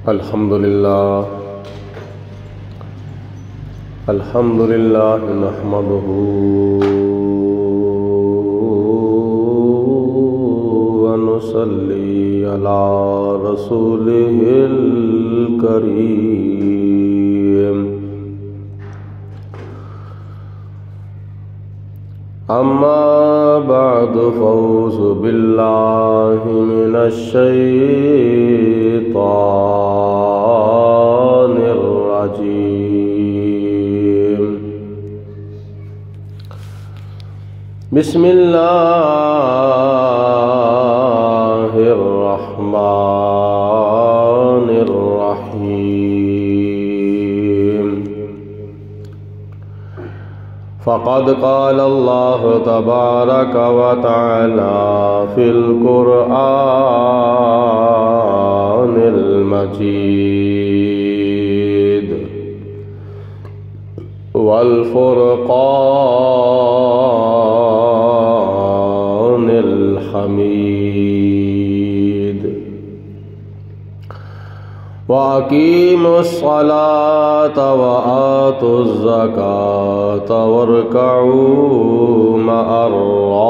الحمدللہ نحمدہ ونصلی علی رسولہ الکریم اما بعد فاعوذ باللہ من الشیطان الرجیم بسم اللہ الرحمن الرحیم فقد قال اللہ تبارک وتعالی فی القرآن المجید والفرقان الحمید وَأَقِيمُوا الصَّلَاةَ وَآتُوا الزَّكَاةَ وَارْكَعُوا مَعَ الرَّاكِعِينَ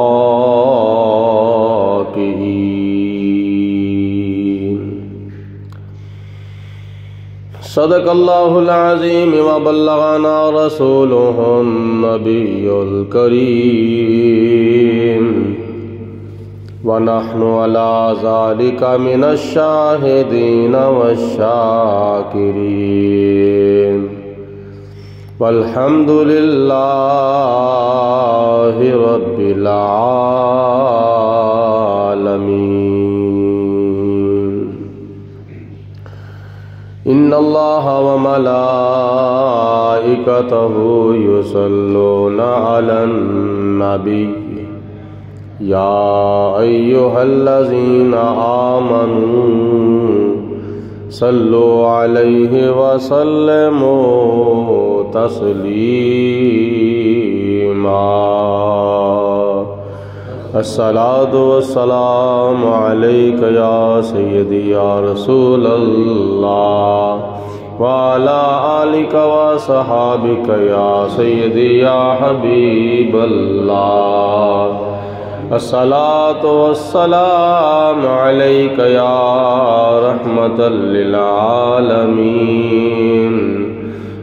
صدق اللہ العظیم وبلغنا رسولہ النبی الکریم ونحن على ذلك من الشاهدين والشاكرين والحمد لله رب العالمين إن الله وملائكته يصلون على النبي یا ایہا الذین آمنوا صلوا علیہ وسلموا تسلیما الصلاة والسلام علیک یا سیدی یا رسول اللہ وعلی آلک وصحابک یا سیدی یا حبیب اللہ الصلاة والسلام علیک یا رحمت للعالمین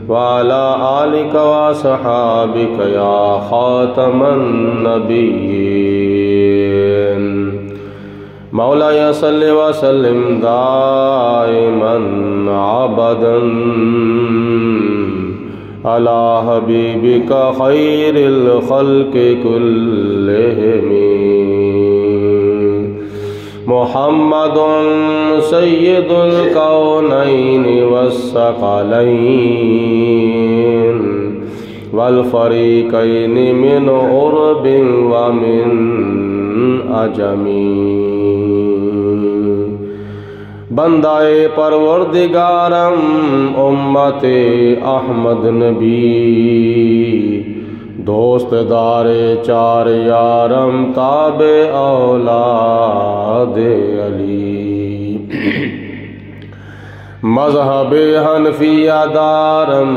وعلی آلک وصحابک یا خاتم النبیین مولاي صل وسلم دائما عبدا على حبيبك خير الخلق كلهم محمد سيد الكونين والثقلين والفريقين من عرب ومن عجم بندائے پروردگارم امت احمد نبی دوست دار چار یارم تابع اولاد علی مذہب حنفیہ دارم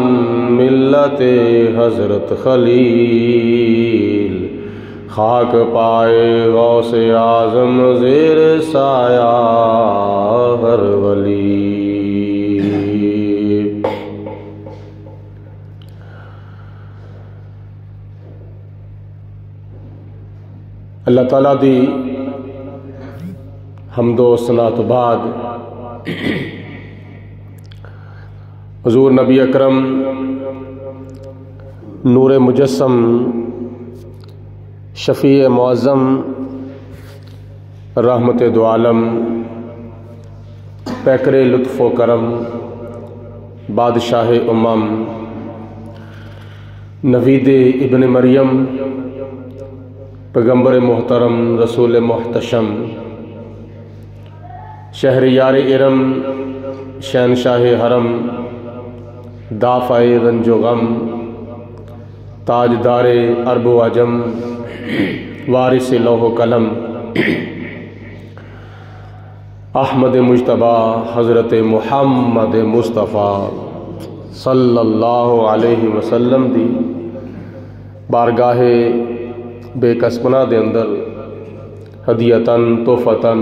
ملت حضرت خلیل خاک پائے غوث اعظم زیر سایہ ہر ولی اللہ تعالیٰ دی حمد و ثنا تو بعد حضور نبی اکرم نور مجسم شفیع معظم رحمت دو عالم پیکر لطف و کرم بادشاہ امم نوید ابن مریم پیغمبر محترم رسول محتشم شہریار ارم شہنشاہ حرم دافع رنج و غم تاجدار عرب و عجم وارث لوح و قلم احمد مجتبی حضرت محمد مصطفیٰ صلی اللہ علیہ وسلم دی بارگاہ بے کسپنا دے اندر ہدیتاً تحفتاً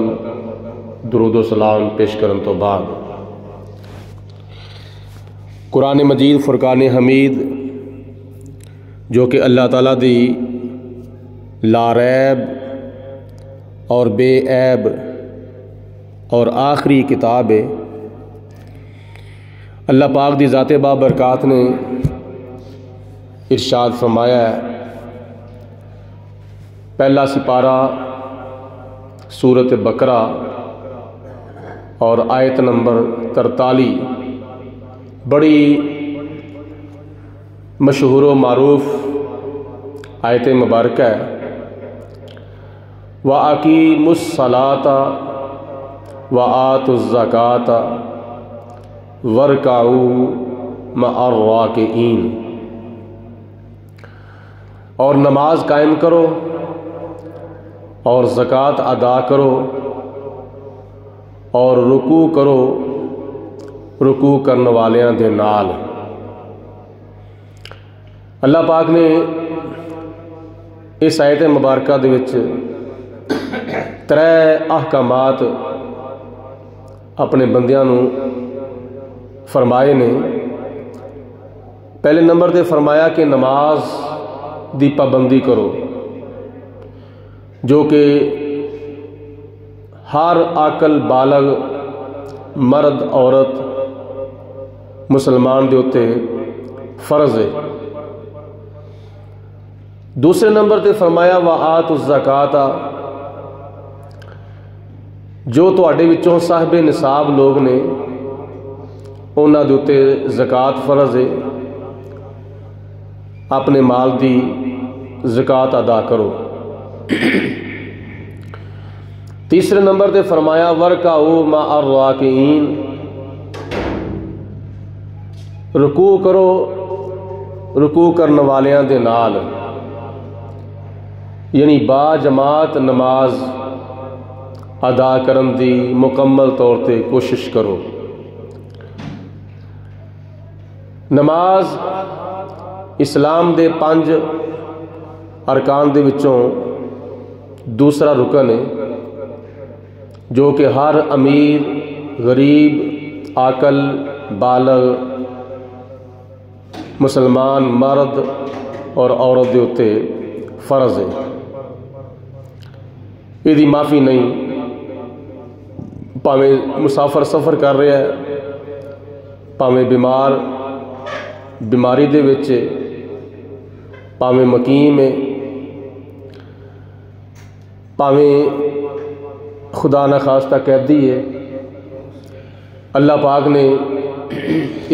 درود و سلام پیش کرن تو بعد قرآن مجید فرقان حمید جو کہ اللہ تعالیٰ دی لا ریب اور بے عیب اور آخری کتاب ہے، اللہ پاک دی ذات بابرکات نے ارشاد فرمایا ہے، پہلا سپارہ سورۃ بقرہ اور آیت نمبر 43 بڑی مشہور و معروف آیت مبارکہ ہے۔ وَأَقِیمُوا الصَّلَاةَ وَآتُوا الزَّکَاةَ وَارْکَعُوا مَعَ الرَّاکِعِینَ، اور نماز قائم کرو اور زکوٰۃ ادا کرو اور رکوع کرو رکوع کرنے والیاں دے نال۔ اللہ پاک نے اس آیت مبارکہ دے وچ 3 احکامات اپنے بندیاں نو فرمائے نے۔ پہلے نمبر تے فرمایا کہ نماز دی پابندی کرو، جو کہ ہر عاقل بالغ مرد عورت مسلمان دے اتے فرض ہے۔ دوسرے نمبر تے فرمایا وَآتُوا الزَّکَاةَ، جو تواڈے وچوں صاحب نصاب لوگ نے انہاں دے اتے زکوٰۃ فرض ہے، اپنے مال دی زکوٰۃ ادا کرو۔ تیسرے نمبر تے فرمایا وَارْکَعُوا مَعَ الرَّاکِعِینَ، رکوع کرو رکوع کرنے والیاں دے نال، یعنی با جماعت نماز ادا کرن دی مکمل طور تے کوشش کرو۔ نماز اسلام دے 5 ارکان دے وچوں دوسرا رکن ہے، جو کہ ہر امیر غریب عاقل بالغ مسلمان مرد اور عورت دے اتے فرض ہے، یہ معافی نہیں۔ پاویں مسافر سفر کر رہا ہے، پاویں بیمار بیماری دے وچ، پاویں مقیم ہے، پاویں خدا نخواستہ قیدی ہے، اللہ پاک نے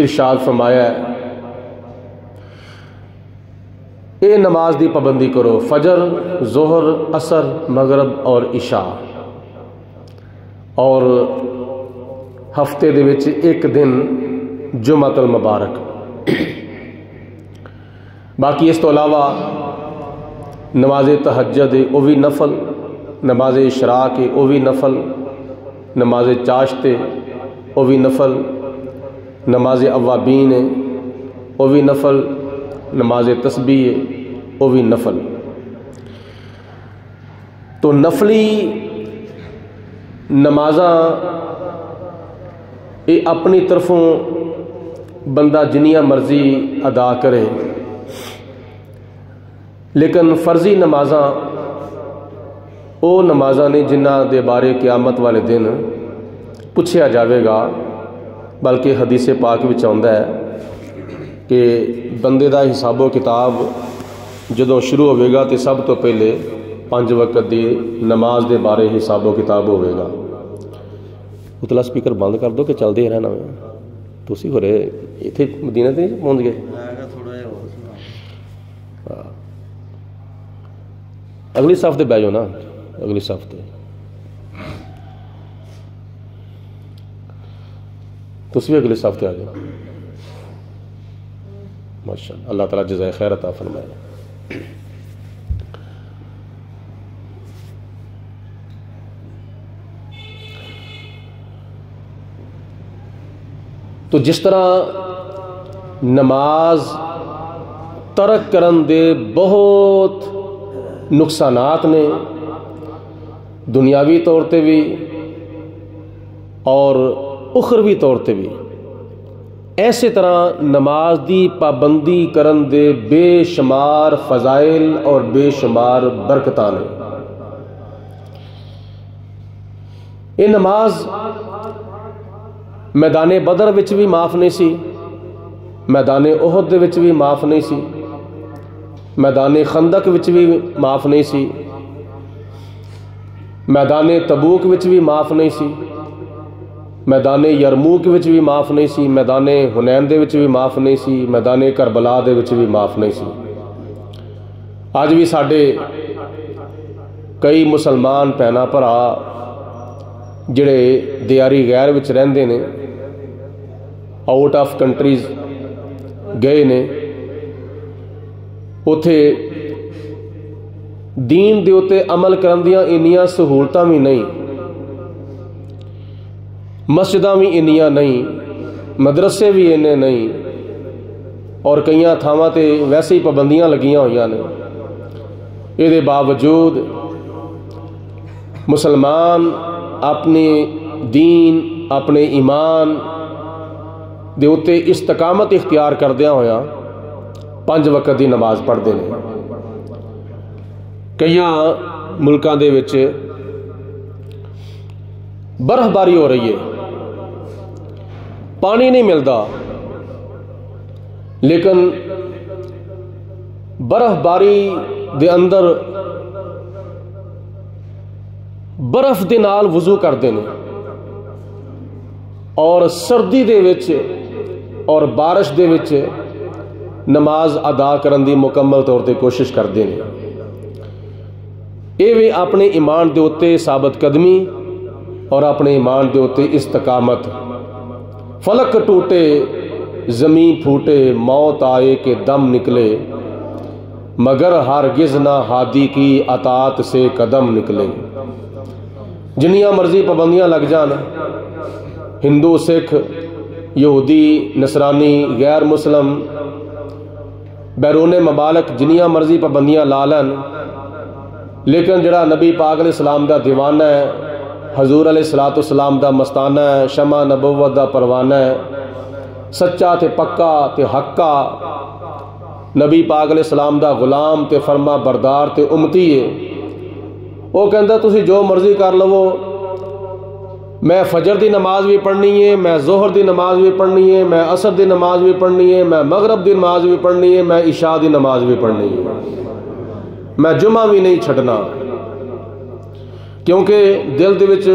ارشاد فرمایا ہے اے نماز دی پابندی کرو، فجر ظہر عصر مغرب اور عشاء، اور ہفتے دے وچ ایک دن جمعۃ المبارک۔ باقی اس تو علاوہ نماز تہجد ہے وہ بھی نفل، نماز اشراق ہے وہ بھی نفل، نماز چاشت ہے وہ بھی نفل، نماز اوابین ہے وہ بھی نفل، نماز تسبیح ہے وہ بھی نفل۔ تو نفلی نمازاں یہ اپنی طرفوں بندہ جنیاں مرضی ادا کرے، لیکن فرضی نمازاں وہ نمازاں نے جنہ دے بارے قیامت والے دن پوچھیا جاوے گا، بلکہ حدیث پاک وچ آندا ہے کہ بندے دا حساب و کتاب جدوں شروع ہوئے گا تو سب تو پہلے 5 وقت دی نماز دے بارے حساب و کتاب ہوئے گا۔ اتلا سپیکر بند کر دو کہ چلتے رہنا تسی ہو رہے اتنے مدینہ تے نہیں پہنچ گئے؟ اگلی صف تے بہ جاؤ نا، اگلی صف تے تسی بھی اگلی صف تے آ جاؤ۔ ماشاءاللہ، اللہ تعالیٰ جزائے خیر عطا فرمائے۔ تو جس طرح نماز ترک کرن دے بہت نقصانات نے، دنیاوی طور تے بھی اور اخروی طور تے بھی، ایسے طرح نماز دی پابندی کرن دے بے شمار فضائل اور بے شمار برکتاں نے۔ یہ نماز میدان بدر وچ بھی معاف نہیں سی، میدان احد دے وچ بھی معاف نہیں سی، میدان خندق وچ بھی معاف نہیں سی، میدان تبوک وچ بھی معاف نہیں سی، میدان یرموک وچ بھی معاف نہیں سی، میدان حنین دے وچ بھی معاف نہیں سی، میدان کربلا دے وچ بھی معاف نہیں سی۔ آج بھی ساڈے کئی مسلمان بھੈਣਾں بھرا جڑے دیاری غیر وچ رہندے نے، آؤٹ آف کنٹریز گئے نے، اتھے دین دے اتے عمل کرن دیاں انیاں سہولتاں بھی نہیں، مسجداں بھی انیاں نہیں، مدرسے بھی انے نہیں، اور کئیاں تھاواں تے ویسے ہی پابندیاں لگیاں ہوئیاں نے۔ یہ دے باوجود مسلمان اپنے دین، اپنے ایمان دے اتے استقامت اختیار کردیاں ہویا 5 وقت دی نماز پڑھتے ہیں۔ کئیاں ملکاں دے وچ برف باری ہو رہی ہے، پانی نہیں ملتا، لیکن برف باری دے اندر برف دے نال وضو کرتے ہیں، اور سردی دے وچ اور بارش دے وچ نماز ادا کرن دی مکمل طور تے کوشش کرتے ہیں۔ یہ بھی اپنے ایمان دے اتے ثابت قدمی اور اپنے ایمان دے اتے استقامت۔ فلک ٹوٹے زمین پھوٹے، موت آئے کہ دم نکلے، مگر ہرگز نہ ہادی کی اطاعت سے قدم نکلے۔ جنیاں مرضی پابندیاں لگ جان، ہندو، سکھ، یہودی، نصرانی، غیر مسلم، بیرون ممالک جنیاں مرضی پابندیاں لا لین، لیکن جڑا نبی پاک علیہ السلام دا دیوانہ ہے، حضور علیہ السلام دا مستانہ ہے، شمع نبوت دا پروانہ ہے، سچا تے پکا تے حقا، نبی پاک علیہ السلام دا غلام تے فرما بردار تے امتی ہے، وہ کہندا تسی جو مرضی کر لو، میں فجر دی نماز بھی پڑھنی ہے، میں ظہر دی نماز بھی پڑھنی ہے، میں عصر دی نماز بھی پڑھنی ہے، میں مغرب دی نماز بھی پڑھنی ہے، میں عشاء دی نماز بھی پڑھنی ہے، میں جمعہ بھی نہیں چھڑنا، کیونکہ دل دے وچ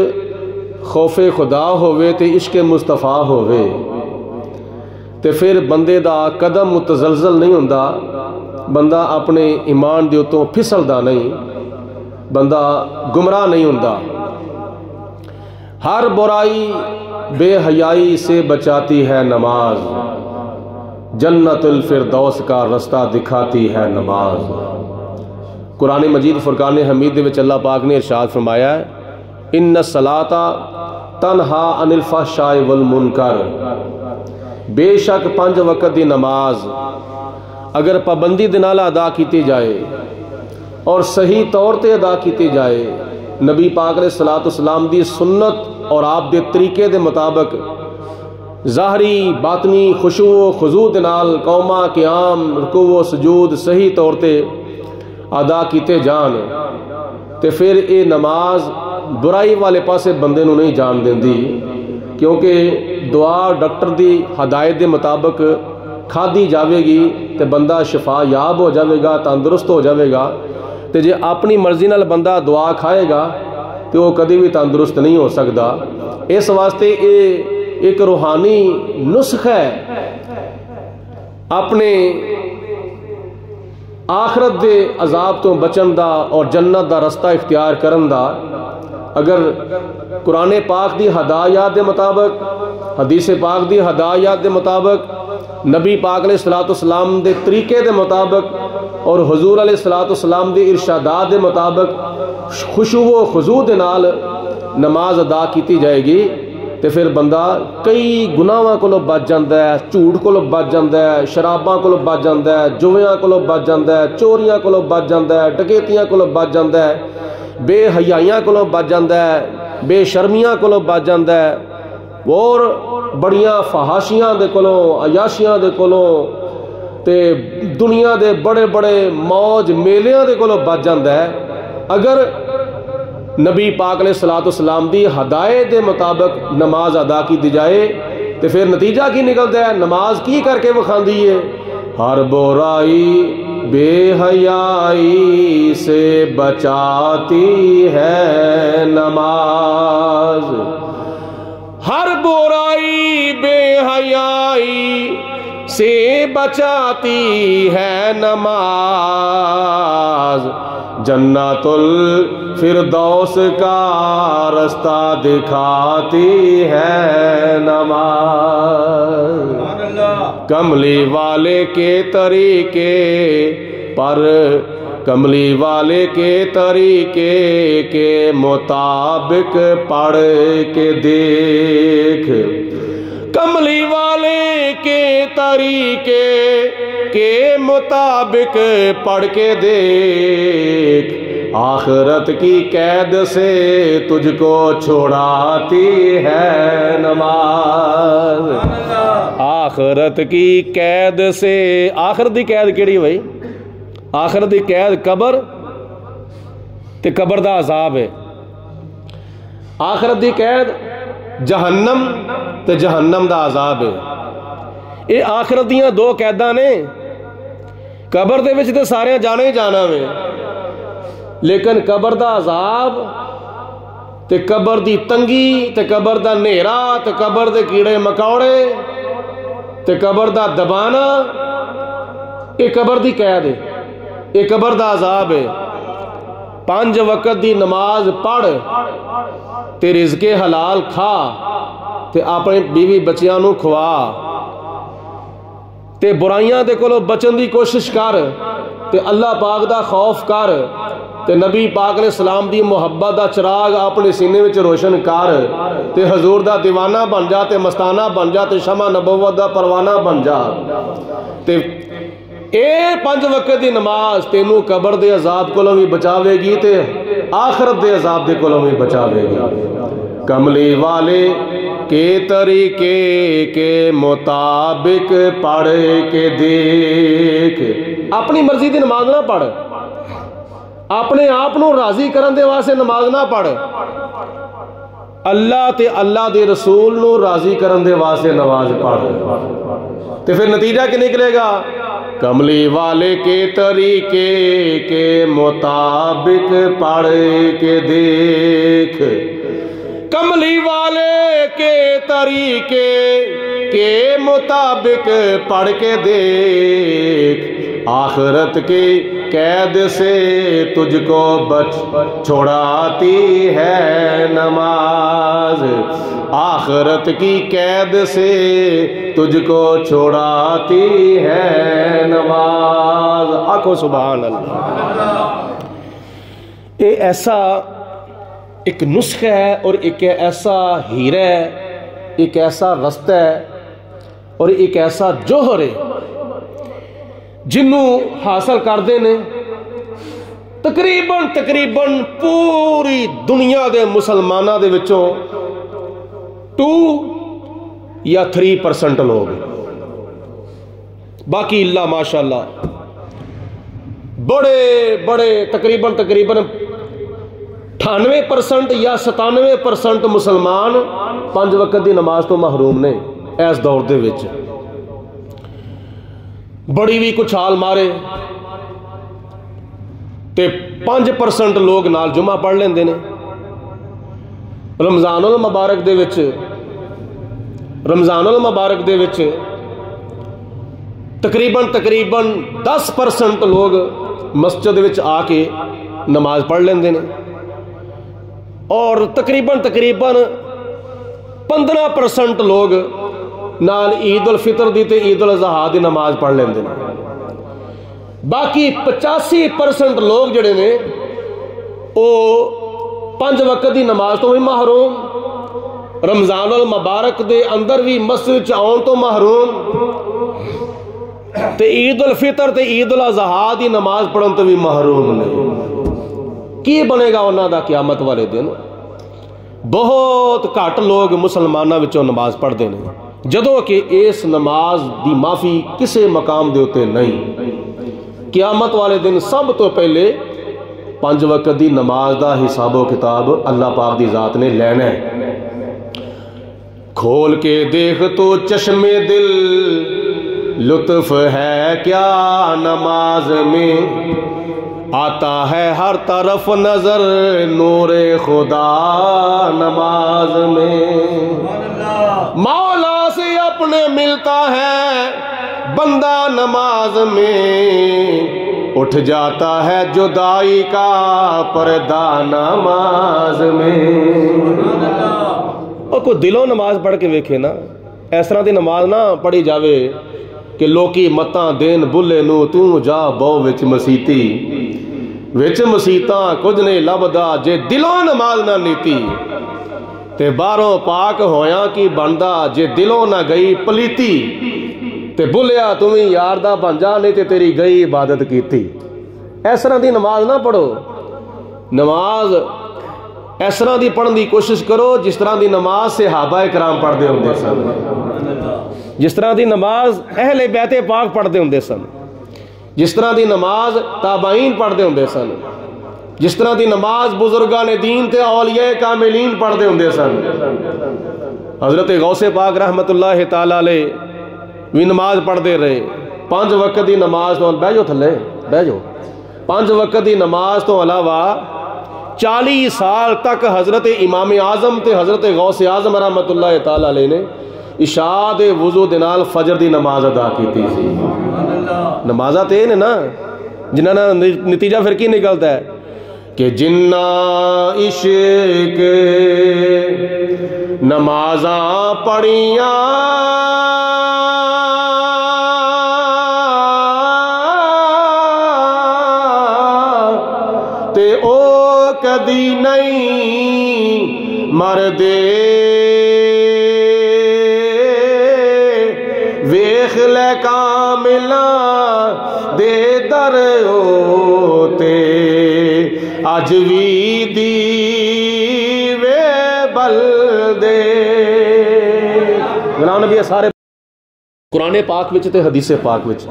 خوف خدا ہوئے تے عشق مصطفیٰ ہوئے تے پھر بندے دا قدم متزلزل نہیں ہوندا، بندہ اپنے ایمان دے اتوں پھسلدا نہیں، بندہ گمراہ نہیں ہوندا۔ ہر برائی بے حیائی سے بچاتی ہے نماز، جنت الفردوس کا رستہ دکھاتی ہے نماز۔ قرآن مجید فرقان حمید دے وچ اللہ پاک نے ارشاد فرمایا ہے، ان الصلاۃ تنہا عن الفحشاء والمنکر، بے شک 5 وقت دی نماز اگر پابندی دے نال ادا کیتی جائے اور صحیح طور تے ادا کیتی جائے، نبی پاک علیہ السلام دی سنت اور آپ دے طریقے دے مطابق ظاہری باطنی خشوع و خضوع دے نال قوما قیام رکوع و سجود صحیح طور تے ادا کیتے جان، تے پھر اے نماز برائی والے پاسے بندے نو نہیں جان دیندی، کیونکہ دعا ڈاکٹر دی ہدایت دے مطابق کھادی جاوے گی تے بندہ شفا یاب ہو جاوے گا، تندرست ہو جاوے گا، تے جے اپنی مرضی نال بندہ دعا کھائے گا تو وہ کدی بھی تندرست نہیں ہو سکتا۔ اس واسطے یہ ایک روحانی نسخہ ہے اپنے آخرت دے عذاب تو بچن دا اور جنت دا رستہ اختیار کرن دا۔ اگر قرآن پاک دی ہدایات دے مطابق، حدیث پاک دی ہدایات دے مطابق، نبی پاک علیہ السلام دے طریقے دے مطابق اور حضور علیہ السلام دے ارشادات دے مطابق خشوع و خضوع دے نال نماز ادا کیتی جائے گی تو پھر بندہ کئی گناہاں کولوں بچ جاندا ہے، جھوٹ کولوں بچ جاندا ہے، شراباں کولوں بچ جاندا ہے، جویاں کولوں بچ جاندا ہے، چوریاں کولوں بچ جاندا ہے، ڈکیتیاں کولوں بچ جاندا ہے، بے حیائیاں کولوں بچ جاندا ہے، بے شرمیاں کولوں بچ جاندا ہے، اور بڑیاں فحاشیاں دے کولوں، عیاشیاں دے کولوں تے دنیا دے بڑے بڑے موج میلیاں دے کولوں بچ جاندا ہے اگر نبی پاک علیہ الصلوۃ والسلام دی ہدایت دے مطابق نماز ادا کی دی جائے تو پھر نتیجہ کی نکلتا ہے؟ نماز کی کر کے وکھاندی ہے؟ ہر برائی بے حیائی سے بچاتی ہے نماز، ہر برائی بے حیائی سے بچاتی ہے نماز، جنت الفردوس کا رستہ دکھاتی ہے نماز، کملی والے کے طریقے پر، کملی والے کے طریقے کے مطابق پڑھ کے دیکھ، کملی والے کے طریقے کے مطابق پڑھ کے دیکھ، آخرت کی قید سے تجھ کو چھڑاتی ہے نماز، آخرت کی قید سے، آخرت دی قید کیڑی بھائی؟ آخرت دی قید قبر تے قبر دا عذاب ہے، آخرت دی قید جہنم تے جہنم دا عذاب ہے، یہ آخرت دیاں دو قیداں نے، قبر دے وچ تے سارے جانے ہی جانا میں، لیکن قبر دا عذاب تے قبر دی تنگی تے قبر دا نیرا تے قبر دے کیڑے مکوڑے تے قبر دا دبانا، یہ قبر دی قید ہے، یہ قبر دا عذاب ہے۔ 5 وقت دی نماز پڑھ تے رزق حلال کھا تے اپنے بیوی بچیاں نو کھوا تے برائیاں دے کولوں بچن دی کوشش کر تے اللہ پاک دا خوف کر تے نبی پاک علیہ السلام دی محبت دا چراغ اپنے سینے وچ روشن کر تے حضور دا دیوانہ بن جا تے مستانہ بن جا تے شمع نبوت دا پروانہ بن جا تے اے 5 وقت دی نماز تینوں قبر دے عذاب کولوں بھی بچاوے گی تے آخرت دے عذاب دے کولوں بھی بچاوے گی۔ کملی والے کے طریقے کے مطابق پڑھ کے دیکھ، اپنی مرضی دی نماز نہ پڑھ، اپنے آپ نو راضی کرن دے واسطے نماز نہ پڑھ، اللہ تے اللہ دے رسول نو راضی کرن دے واسطے نماز پڑھ، تے پھر نتیجہ کیا نکلے گا؟ کملی والے کے طریقے کے مطابق پڑھ کے دیکھ، کملی والے کے طریقے کے مطابق پڑھ کے دیکھ، آخرت کی قید سے تجھ کو چھڑاتی ہے نماز، آخرت کی قید سے تجھ کو چھڑاتی ہے نماز۔ آنکھو سبحان اللہ۔ یہ ایسا ایک نسخہ ہے اور ایک ایسا ہیرا ہے، ایک ایسا رستہ ہے اور ایک ایسا جوہر ہے جنوں حاصل کردے نے تقریباً پوری دنیا دے مسلمانوں دے وچوں 2 یا 3% لوگ، باقی اللہ ماشاءاللہ بڑے تقریباً 98% یا 97% مسلمان 5 وقت دی نماز تو محروم نے اس دور دے وچ۔ بڑی بھی کچھ حال مارے تے 5% لوگ نال جمعہ پڑھ لیندے نے۔ رمضان المبارک دے وچ تقریباً 10% لوگ مسجد وچ آ کے نماز پڑھ لیندے نے اور تقریباً 15% لوگ نال عید الفطر دی تے عید الاضحیٰ دی نماز پڑھ لیندے نے۔ باقی 85% لوگ جڑے نے او 5 وقت دی نماز تو بھی محروم رمضان المبارک دے اندر بھی مسجد چ آن تو محروم تے عید الفطر تے عید الاضحیٰ دی نماز پڑھن تو بھی محروم نے. کی بنے گا انہاں دا قیامت والے دن؟ بہت گھٹ لوگ مسلماناں وچوں نماز پڑھتے ہیں جدوں کہ اس نماز دی معافی کسے مقام دے اوتے نہیں. قیامت والے دن سب تو پہلے 5 وقت دی نماز دا حساب و کتاب اللہ پاک دی ذات نے لینا ہے. کھول کے دیکھ تو چشم دل لطف ہے کیا نماز میں، آتا ہے ہر طرف نظر نور خدا نماز میں. مولا سے اپنے ملتا ہے بندہ نماز میں، اٹھ جاتا ہے جدائی کا پردہ نماز میں. اور کوئی دلوں نماز پڑھ کے ویکھے نا، اس طرح دی نماز نہ پڑھی جاوے کہ لوکی متاں دین بلے نو تو جا بو وچ مسیتی، وچ مسیتاں کچھ نہیں لبدا جے دلوں نماز نہ نیتی، تے باہروں پاک ہویاں کی بندا جے دلوں نہ گئی پلیتی، تے بلیا تمہیں یار دا بن جا نہیں تے تیری گئی عبادت کیتی. اس طرح دی نماز نہ پڑھو. نماز اس طرح دی پڑھن دی کوشش کرو جس طرح دی نماز صحابہ کرام پڑھتے ہوندے سن، جس طرح دی نماز اہل بیت پاک پڑھتے ہوندے سن، جس طرح دی نماز تابعین پڑھتے ہوندے سن، جس طرح دی نماز بزرگان دین تے اولیاء کاملین پڑھتے ہوندے سن. حضرت غوث پاک رحمت اللہ تعالی علیہ بھی نماز پڑھتے رہے. 5 وقت دی نماز تو بہ جاؤ تھلے بہ جاؤ. 5 وقت دی نماز تو علاوہ 40 سال تک حضرت امام اعظم تے حضرت غوث اعظم رحمت اللہ تعالی علیہ نے عشاء دے وضو دے نال فجر دی نماز ادا کیتی سی. نمازاں تے نے نا جنہاں دا نتیجہ پھر کی نکلتا ہے کہ جنہ عشق نمازاں پڑھیاں تے او کدی نہیں مردے، ویخ لے کاملاں دے در ہوتے اج وی دیوے بل دے. غلام نبی سارے قرآن پاک وچ تے حدیث پاک وچ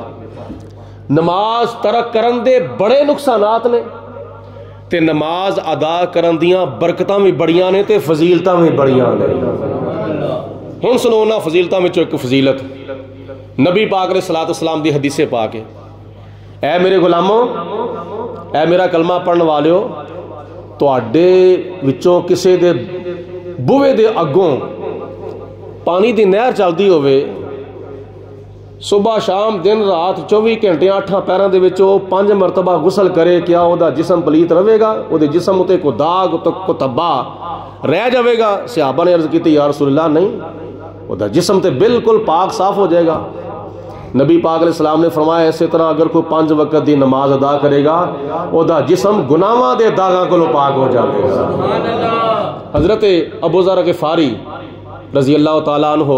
نماز ترک کرن دے بڑے نقصانات نے تے نماز ادا کرن دیاں برکتاں بھی بڑیاں نے تے فضیلتاں بھی بڑیاں نے. ہن سنو نا فضیلتاں وچوں ایک فضیلت نبی پاک علیہ الصلوۃ والسلام دی حدیث پاک ہے. اے میرے غلاموں، اے میرا کلمہ پڑھن والیو، تواڈے وچوں کسے دے بوئے دے اگوں پانی دی نہر چلدی ہوئے، صبح شام دن رات 24 گھنٹے 8 پیراں دے وچوں 5 مرتبہ غسل کرے، کیا او دا جسم پلیت رہے گا؟ او دے جسم اتے کوئی داغ کو تبا رہ جاوے گا؟ صحابہ نے عرض کی یا رسول اللہ نہیں، او دا جسم تے بالکل پاک صاف ہو جائے گا. نبی پاک علیہ السلام نے فرمایا اسی طرح اگر کوئی 5 وقت دی نماز ادا کرے گا او دا جسم گناہاں دے داغاں کولوں پاک ہو جائے گا. حضرت ابو ذر غفاری رضی اللہ تعالیٰ عنہ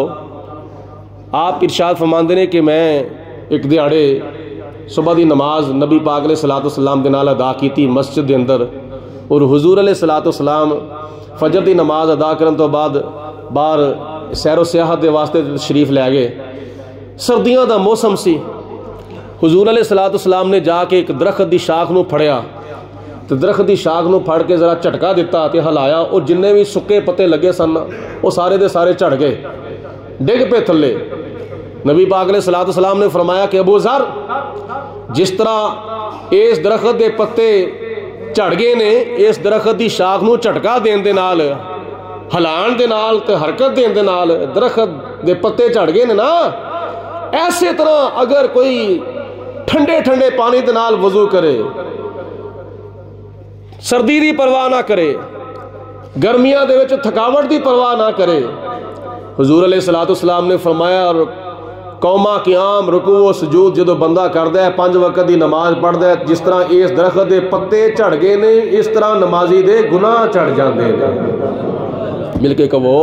آپ ارشاد فرماندے نے کہ میں ایک دیہاڑے صبح دی نماز نبی پاک علیہ الصلوۃ والسلام دے نال ادا کیتی مسجد دے اندر، اور حضور علیہ الصلوۃ والسلام فجر دی نماز ادا کرن تو بعد باہر سیر و سیاحت دے واسطے تشریف لے گئے. سردیاں دا موسم سی. حضور علیہ الصلوۃ والسلام نے جا کے ایک درخت دی شاخ نو پھڑیا تے درخت دی شاخ نو پھڑ کے ذرا جھٹکا دیتا تے ہلایا، اور جننے بھی سکے پتے لگے سن وہ سارے دے سارے جھڑ گئے، ڈگ پہ تھلے. نبی پاک علیہ الصلوۃ والسلام نے فرمایا کہ ابو ذر، جس طرح اس درخت دے پتے جھڑ گئے نے، اس درخت دی شاخ نو جھٹکا دین دے نال، ہلان دے نال تے حرکت دین دے نال درخت دے پتے جھڑ گئے نے نا، ایسے طرح اگر کوئی ٹھنڈے ٹھنڈے پانی دے نال وضو کرے، سردی دی پرواہ نہ کرے، گرمیاں دے وچ تھکاوٹ دی پرواہ نہ کرے، حضور علیہ الصلوۃ والسلام نے فرمایا اور قوما قیام رکوع و سجود جدو بندہ کردا ہے 5 وقت دی نماز پڑھدا ہے، جس طرح اس درخت دے پتے جھڑ گئے نے اس طرح نمازی دے گناہ چڑھ جاندے نے. مل کے کہو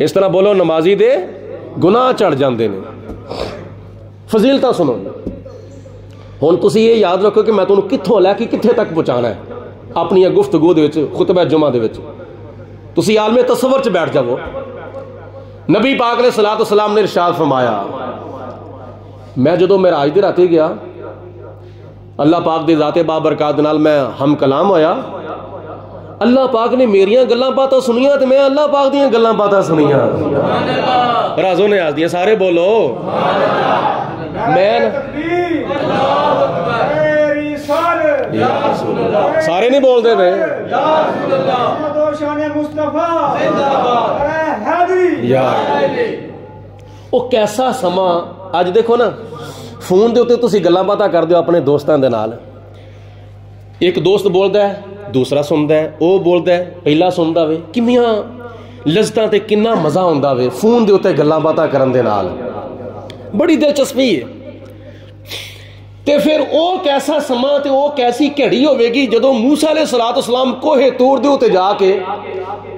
اس طرح بولو نمازی دے گناہ چڑھ جاندے نے. فضیلتاں سنو ہن تسی یہ یاد رکھو کہ میں تانوں کتھوں لے کے کتھے تک پہنچانا ہے اپنی گفتگو دے وچ خطبہ جمعہ دے وچ. تسی عالم تصور چ بیٹھ جاؤ. نبی پاک علیہ الصلوۃ والسلام نے ارشاد فرمایا میں جدوں معراج دی راتی گیا اللہ پاک دی ذات بابرکات نال میں ہم کلام ہویا. اللہ پاک نے میریاں گلاں باتاں سنیاں تے میں اللہ پاک دیاں گلاں باتاں سنیاں. رازو نیاز دیاں سارے بولو میں سارے نہیں بول دے میں وہ کیسا سما. اج دیکھو نا فون دے اوتے تسی گلاں باتاں کر دیو اپنے دوستاں دے نال. ایک دوست بولدا ہے دوسرا سندا ہے وہ بولدا ہے پہلا سندا وے. کنیاں لذتاں تے کنا مزہ ہوندا وے فون دے اوتے گلاں باتاں کرن دے نال. بڑی دلچسپی ہے. تے پھر او کیسا سما تے او کیسی گھڑی ہوے گی جدوں موسیٰ علیہ الصلوۃ والسلام کوہ طور دے اوتے جا کے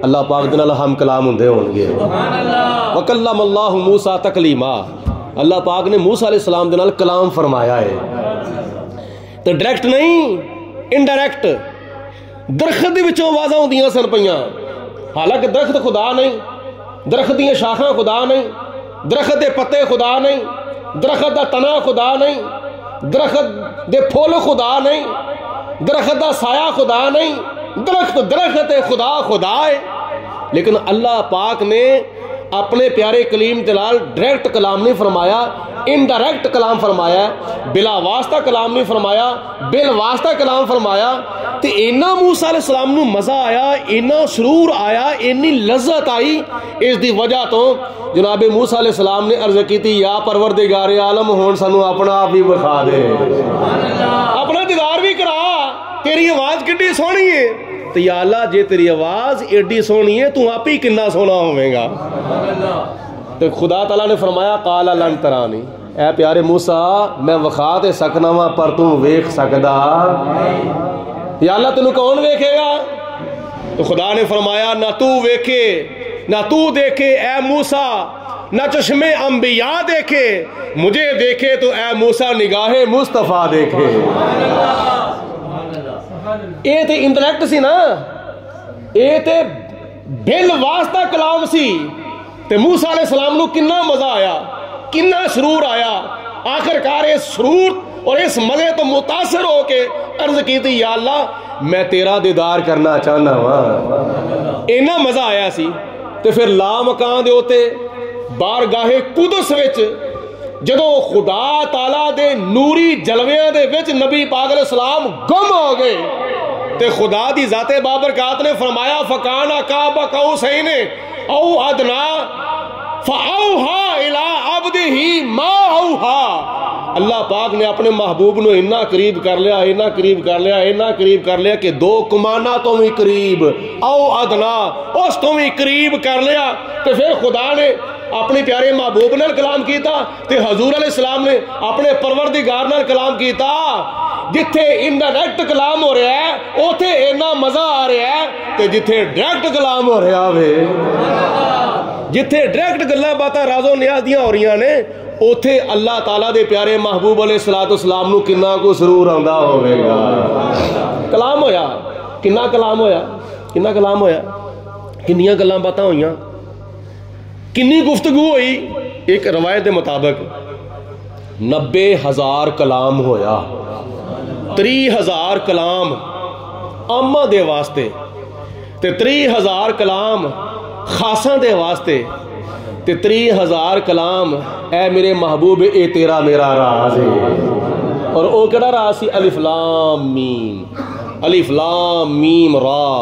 اللہ پاک دے نال ہم کلام ہوندے ہون گے. وکلم اللہ موسیٰ تکلیما. اللہ پاک نے موسیٰ علیہ السلام دے نال کلام فرمایا ہے. تے ڈائریکٹ نہیں انڈائریکٹ. درخت دے وچوں آوازاں ہوندیاں سن پیاں حالانکہ درخت خدا نہیں, درخت دیاں شاخاں خدا نہیں, درخت دے پتے خدا نہیں, درخت دا تنا خدا نہیں, درخت دے پھول خدا نہیں, درخت دا سایہ خدا نہیں. درخت خدا خدا ہے. لیکن اللہ پاک نے اپنے پیارے کلیم جلال ڈائریکٹ کلام نہیں فرمایا, انڈائریکٹ کلام فرمایا, بلا واسطہ کلام نہیں فرمایا, بل واسطہ کلام فرمایا. تے اینا موسیٰ علیہ السلام نو مزہ آیا, اینا سرور آیا, اینی لذت آئی. اس دی وجہ تو جناب موسیٰ علیہ السلام نے عرض کی تھی یا پروردگار عالم ہون سانو اپنا آپ ہی بخا دے, اپنا دیدار بھی کرا, تیری آواز کتنی سونی ہے. تو یا اللہ جے تیری آواز ایڈی سونی ہے تو آپ ہی کنا سونا ہوئے گا. تو خدا تعالیٰ نے فرمایا قال لن ترانی, اے پیارے موسیٰ میں وخا تے سکنا وا پر تو ویکھ سکدا. یا اللہ تینوں کون ویکھے گا؟ تو خدا نے فرمایا نہ تو ویکھے نہ تو دیکھے اے موسیٰ, نہ چشمے انبیاء دیکھے, مجھے دیکھے تو اے موسیٰ نگاہ مصطفیٰ دیکھے. اے تے انڈائریکٹ سی نا, اے تے بل واسطہ کلام سی. تے موسیٰ علیہ السلام نو کنا مزہ آیا, کنا سرور آیا. آخر کار اس سرور اور اس مزے تو متاثر ہو کے عرض کی تھی یا اللہ میں تیرا دیدار کرنا چاہنا ہاں. اینا مزہ آیا سی. تے پھر لا مکان دے ہوتے بارگاہ قدس وچ جدو خدا تعالیٰ دے نوری جلویاں دے وچ نبی پاک علیہ السلام گم ہو گئے تے خدا دی ذات بابرکات نے فرمایا فکانا قاب قوسین او ادنا فاوحا الی عبدہ ما اوحا. اللہ پاک نے اپنے محبوب نو اتنا قریب کر لیا, اتنا قریب کر لیا, اتنا قریب کر لیا کہ دو کمانہ تو بھی قریب او ادنا اس تو بھی قریب کر لیا. تو پھر خدا نے اپنے پیارے محبوب نال کلام کیتا تے حضور علیہ السلام نے اپنے پروردگار نال کلام کیتا. جتھے انڈائریکٹ کلام ہو رہا ہے اوتھے اینا مزہ آ رہا ہے تے جتھے ڈائریکٹ کلام ہو رہا وے, جتھے ڈائریکٹ گلاں باتاں رازو نیاز دیاں ہو رہیاں نے اوتھے اللہ تعالیٰ دے پیارے محبوب علیہ الصلوۃ والسلام نو کنا کو سرور آندا ہوے گا. کلام ہویا, کنا کلام ہویا, کنا کلام ہویا, کنیاں گلاں باتاں ہوئیاں, کنی گفتگو ہوئی. ایک روایت دے مطابق 90,000 کلام ہویا, 30,000 کلام عامہ دے واسطے تے 30,000 کلام خاصاں دے واسطے تے 30,000 کلام اے میرے محبوب اے تیرا میرا راز ہے. اور او کیڑا راز سی؟ الف لام میم, الف لام میم را,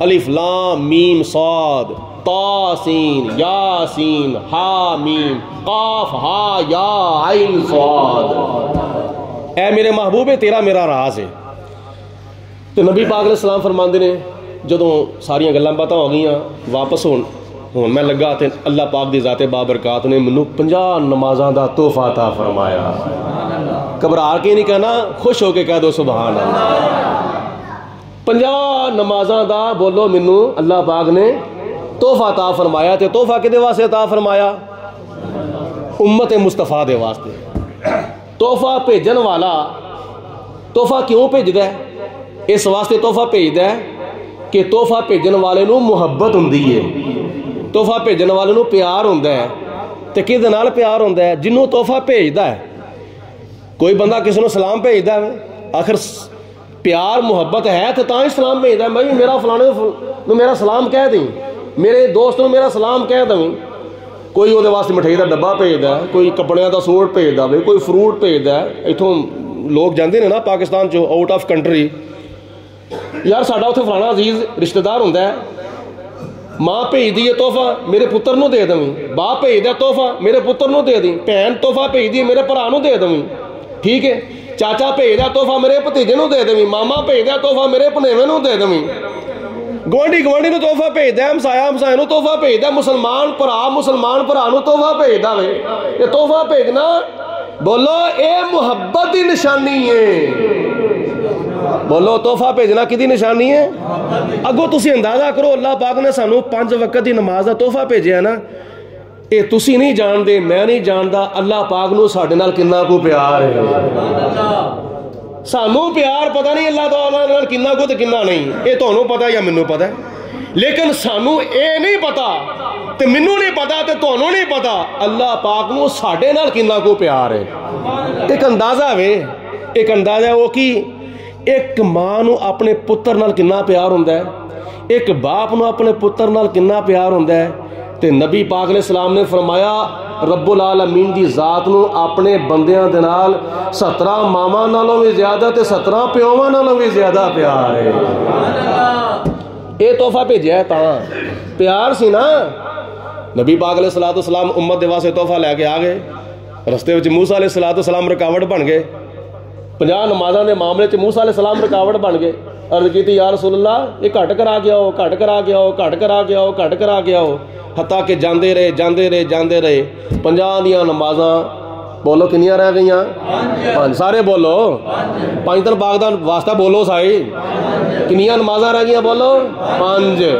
الف لام میم صاد, تا سین یا سین ہا میم قاف ہا یا عین صاد. اے میرے محبوب تیرا میرا راز ہے. تو نبی پاک علیہ السلام فرماندے نے جدوں ساریاں گلاں باتاں ہو گئیاں واپس ہون میں لگا تے اللہ پاک دی ذات بابرکات نے مینوں 50 نمازاں دا تحفہ عطا فرمایا. گھبرا کے نہیں کہنا, خوش ہو کے کہہ دو سبحان اللہ. 50 نمازاں دا بولو مینوں اللہ پاک نے تحفہ عطا فرمایا، تے تحفہ کدے واسطے عطا فرمایا؟ امت مصطفیٰ دے واسطے۔ تحفہ بھیجن والا تحفہ کیوں بھیجدا ہے؟ اس واسطے تحفہ بھیجدا ہے کہ تحفہ بھیجن والے نوں محبت ہوندی ہے، تحفہ بھیجن والے نوں پیار ہوندا ہے۔ تے کدے نال پیار ہوندا ہے؟ جنوں تحفہ بھیجدا ہے۔ کوئی بندہ کسی نوں سلام بھیجدا ہے، آخر پیار محبت ہے تو تاں ہی سلام بھیجدا ہے۔ میں میرا فلانے نوں میرا سلام کہہ دیں، میرے دوست نوں میرا سلام کہہ دیں۔ کوئی وہ واسطے مٹھائی کا ڈبا بھیجدا ہے، کوئی کپڑیاں کا سوٹ بھیجدا ہے، کوئی فروٹ بھیجدا ہے۔ اتوں لوگ جاندے نے نا پاکستان چوں آؤٹ آف کنٹری، یار ساڈا اتنے فلانا عزیز رشتہ دار ہوندا ہے، ماں بھیجدی ہے تحفہ میرے پتر نوں دے دیں، باپ بھیجدا تحفہ میرے پتر نوں دے دیں، بھین تحفہ بھیجدی ہے میرے بھرا نوں دے دیں، ٹھیک ہے، چاچا بھیجدا تحفہ میرے بھتیجے نوں دے دیں، ماما بھیجدا تحفہ میرے بھنیوے نوں دے دیں، گوانڈی گوانڈی نوں تحفہ بھیجدا ہے، ہمسایا ہمسائے نوں تحفہ بھیجدا ہے، مسلمان بھرا نوں تحفہ بھیجدا وے۔ یہ تحفہ بھیجنا بولو اے محبت دی نشانی ہے۔ بولو تحفہ بھیجنا کدی نشانی ہے؟ اگوں تسی اندازہ کرو اللہ پاک نے سانوں 5 وقت دی نماز دا تحفہ بھیجیا نا، اے تسی نہیں جاندے، میں نہیں جاندا اللہ پاک نوں ساڈے نال کنا کو پیار ہے۔ سانوں پیار پتہ نہیں اللہ تعالیٰ نال کنا کو تے کنا نہیں، اے تانوں پتہ یا مینوں پتہ ہے، لیکن سانوں اے نہیں پتہ تے مینوں نہیں پتہ تے تانوں نہیں پتہ اللہ پاک نوں ساڈے نال کنا کو پیار ہے۔ ایک اندازہ وے، ایک اندازہ وہ کی ایک ماں نوں اپنے پتر نال کنا پیار ہوندا ہے، ایک باپ نوں اپنے پتر نال کنا پیار ہوندا ہے۔ تے نبی پاک علیہ السلام نے فرمایا رب العالمین دی ذات نوں اپنے بندیاں دے نال 17 ماواں نالوں بھی زیادہ تے 17 پیواں نالوں بھی زیادہ پیار ہے۔ اے تحفہ بھیجیا ہے تاں پیار سی نا۔ نبی پاک علیہ السلام امت دے واسطے تحفہ لے کے آ گئے، رستے وچ موسیٰ علیہ السلام رکاوٹ بن گئے، 50 نمازاں دے معاملے چ موسیٰ علیہ السلام رکاوٹ بن گئے۔ عرض کیتی یا رسول اللہ یہ گھٹ کرا کے آؤ، گھٹ کرا کے آؤ، گھٹ کرا کے آؤ، گھٹ کرا کے آؤ، حتیٰ کہ جاندے رہے 50 دیاں نمازاں بولو کنیاں رہ گئیاں؟ 5۔ سارے بولو 5 دن باغ دا واسطہ بولو سائی، کنیاں نمازاں رہ گئیاں بولو 5۔